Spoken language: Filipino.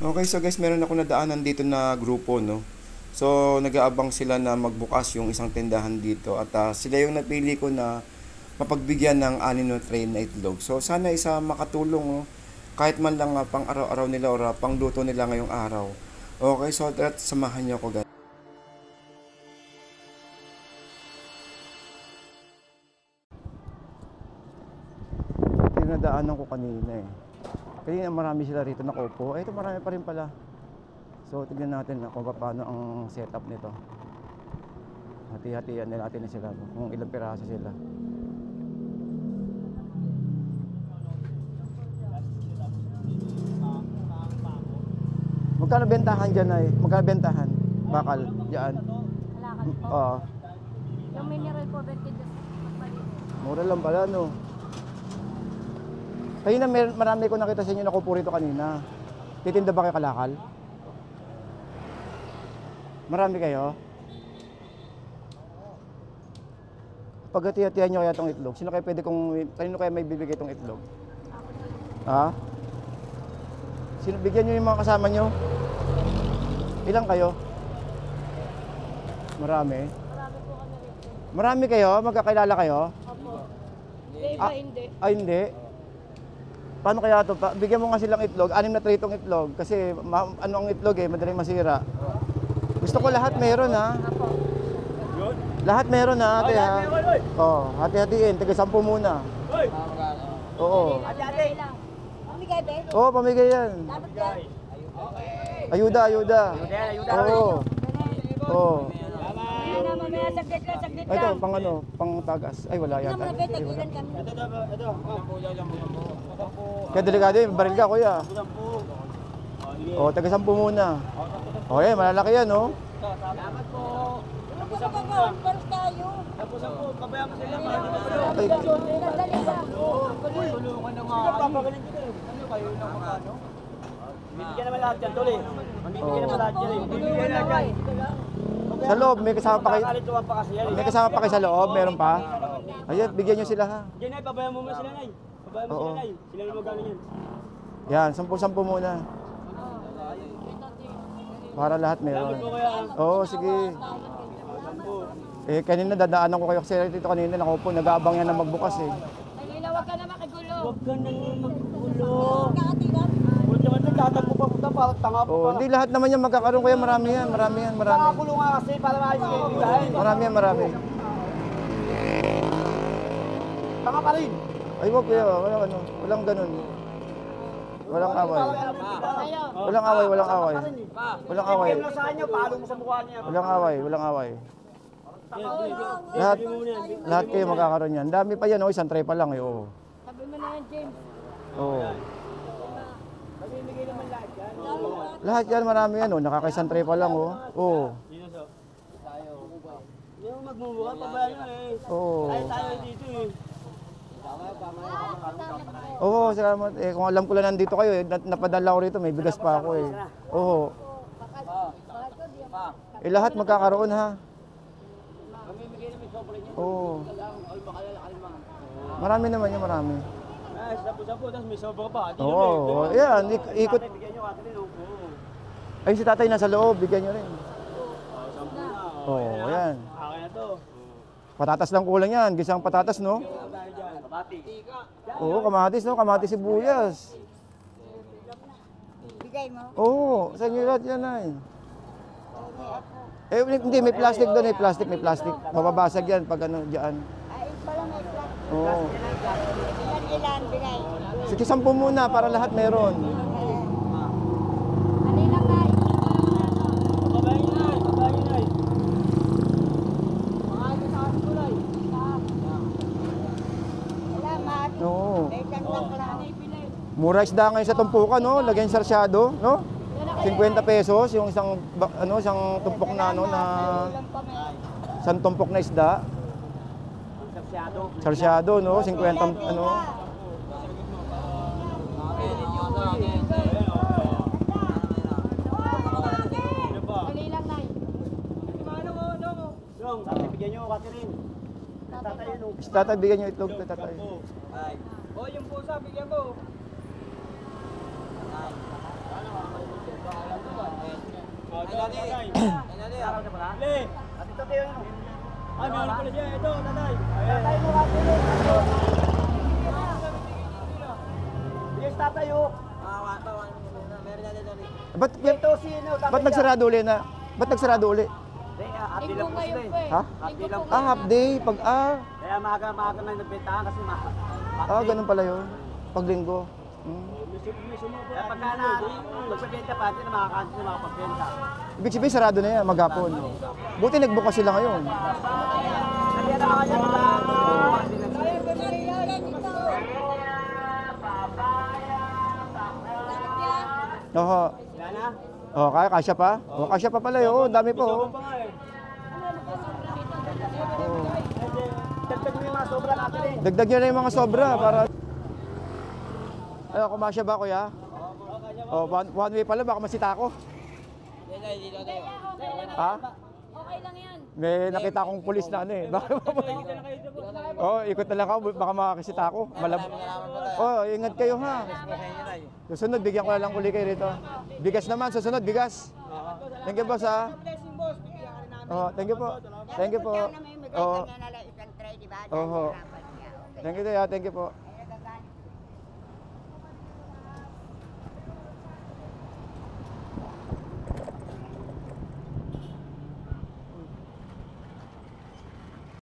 Okay, so guys, meron ako nadaanan dito na grupo, no? So, nag-aabang sila na magbukas yung isang tindahan dito at sila yung napili ko na mapagbigyan ng anim na tray na itlog. So, sana isa makatulong, no? Kahit man lang pang araw-araw nila or pang luto nila ngayong araw. Okay, so that samahan niyo ako, guys. Ito yung nadaanan ko kanina eh. Kanina marami sila rito nakaupo. Ito marami pa rin pala. So tignan natin kung paano ang setup nito. Hati-hatian nila natin sila kung ilang piraso sila. Magkano bentahan dyan ay? Magkano bentahan? Bakal dyan? Kalakal po. Oo. Yung mineral po, 22. Mura lang pala, no? Kanina marami ko nakita sa inyo na kupo rito kanina. Titinda ba kayo kalakal? Marami kayo? Pag-hati-hatihan nyo kaya itong itlog. Sino kaya pwede kanino kaya may bibigay itong itlog? Ha? Sino, bigyan nyo yung mga kasama nyo? Ilang kayo? Marami? Marami po kami rito. Marami kayo? Magkakilala kayo? Opo. Iba hindi. Ay, hindi. Paano kaya ito? Bigyan mo nga silang itlog. 6 na tray itong itlog. Kasi ano ang itlog eh, madaling masira. Gusto ko lahat meron ha. Opo. Lahat meron ha, ate ha. Oo, hati-hatiin. Taga 10 muna. Oo. Hati-hati lang. Pamigay, be? Oo, pamigay yan. Dapat yan. Ayuda, ayuda. Oo. Oo. Ayan na, mamaya, saglit lang, saglit Ito, lang. pang ano, pang tagas. Ay, wala Ito yata. naman, be, tagilan kami. Kaya delikado yun, baril ka kuya. Oo, taga 10 muna. Okay, malalaki yan, no? Salamat po. Ano ba nga, baros tayo. Tapusan po, pabayaan mo sila. Ay, Dali lang. Tulungan na nga. Papagaling ko eh. Ano kayo na magkano? Bibigyan naman lahat yan, tuloy. Bibigyan naman lahat yan. Bibigyan na yan. sa loob, may kasama pa kayo. Kalituwa pa kasi yan eh. May kasama pa kayo sa loob, meron pa. Ayun, bigyan nyo sila ha. Diyan ay, pabayaan mo muna sila, Nay. Pabayaan mo sila, Nay. Sila na magkano yan. Yan, 10-10 muna. Para lahat meron. Oo, sige. Eh, kanina dadaanan ko kayo kasi dito kanina nakaupo, nag-aabang yan na magbukas eh. Halina, huwag ka na makigulo. Huwag ka nang magkulo. Huwag naman nagtatampo pa punta, parang tanga po Oo, pa. hindi lahat naman yan magkakaroon kaya marami yan, marami yan, marami. Nakakulo nga kasi para maayos kayo ibigay. Marami yan, marami. Tanga pa rin. Ay, wag kuya, walang ano, walang ganun. Walang away. Tayo. Walang away, walang away. Walang away. Bigyan mo sa kanya, palo mo sa mukha niya. Walang away, walang away. Lahat kayo magkakaroon yan. Dami pa yan, oh, isang tray pa lang eh, oo. Sabi mo na yan, James. Oo. Mamimigay naman lahat yan. Lahat yan, marami yan, oh, nakakaisang tray pa lang, oh. Oo. Sino so? Tayo. Hindi mo magmumukha, pabayaan mo eh. Oo. Tayo dito eh. Oo, salamat. Eh, kung alam ko lang nandito kayo, eh, napadala ko rito, may bigas pa ako eh. Oo. Eh, lahat magkakaroon ha. Oo. Marami naman yan, marami. Ay, sapo-sapo, tapos may sobra pa. Oo, yan, ikot. Bigyan nyo kasi rin, oo. Ay, si tatay nasa loob, bigyan nyo rin. Sampu na. Oo, yan. Akin na to. Patatas lang kulang yan, gisang patatas, no? Tayo dyan. Kabati. Oo, kamatis, no? Kamatis sibuyas. Bigay mo. Oo, sa inyo lahat yan ay. Eh, hindi, may plastic doon, may plastic, may plastic. Mababasag yan pag ano, dyan. Ay, pala may plastic. Oo. Ilan, bigay. Sige, 10 muna para lahat meron. Halina nga. Pabayin na, pabayin na. Wala, mahal. Oo. May kantang lang. Mura isda ngayon sa tumpukan, no? Lagyan sarsyado, no? 50 pesos yung isang isang tumpok na ano na isang tumpok na isda. Sarsyado. Sarsyado, no? 50 ano. Dali lang, Nay. Yung, tatay bigyan nyo, Catherine. Tatay yun, oh. Tatay, bigyan nyo itlog, tatay. Oh, yung pusa, bigyan mo. Araw na pala? At ito tayo yun. Ay, meron pala siya. Ito, tatay. Tatay mo ka dito. Yes, tatay oh. Ba't, Ito sino? ba't nagsarado uli na? Ba't nagsarado uli? Happy Linggo lang po ngayon sila eh. po eh. Ha? Linggo po Ah, half day. Pag, Kaya maaga na nagbentahan kasi ganun pala yun. Paglinggo. Kaya pagka magbebenta pa, hindi na makakaansin na makapagbenta. Ibig sabihin, sarado na yan, maghapon. Buti nagbukas sila ngayon. Kaya na kanya Oo. Wala na? Oh, kaya kasya pa? Oh, kasya pa pala yun. Oh, dami po. Oh. Pa nga eh. Dagdag mo yung mga sobra natin eh. Dagdag nyo na yung mga sobra para... Ay, kumasya ba, kuya? Oh, one way pala, baka masita ako. Ha? Okay lang yan. May nakita akong pulis na ano eh. Oh, ikot na lang ako, baka makakasita ako. Oh, ingat kayo ha. Susunod, bigyan ko na lang uli kayo rito. Bigas naman, susunod, bigas. Thank you, boss ha. Oh, thank you po. Thank you po. Oh. Oh. Thank you, thank you po.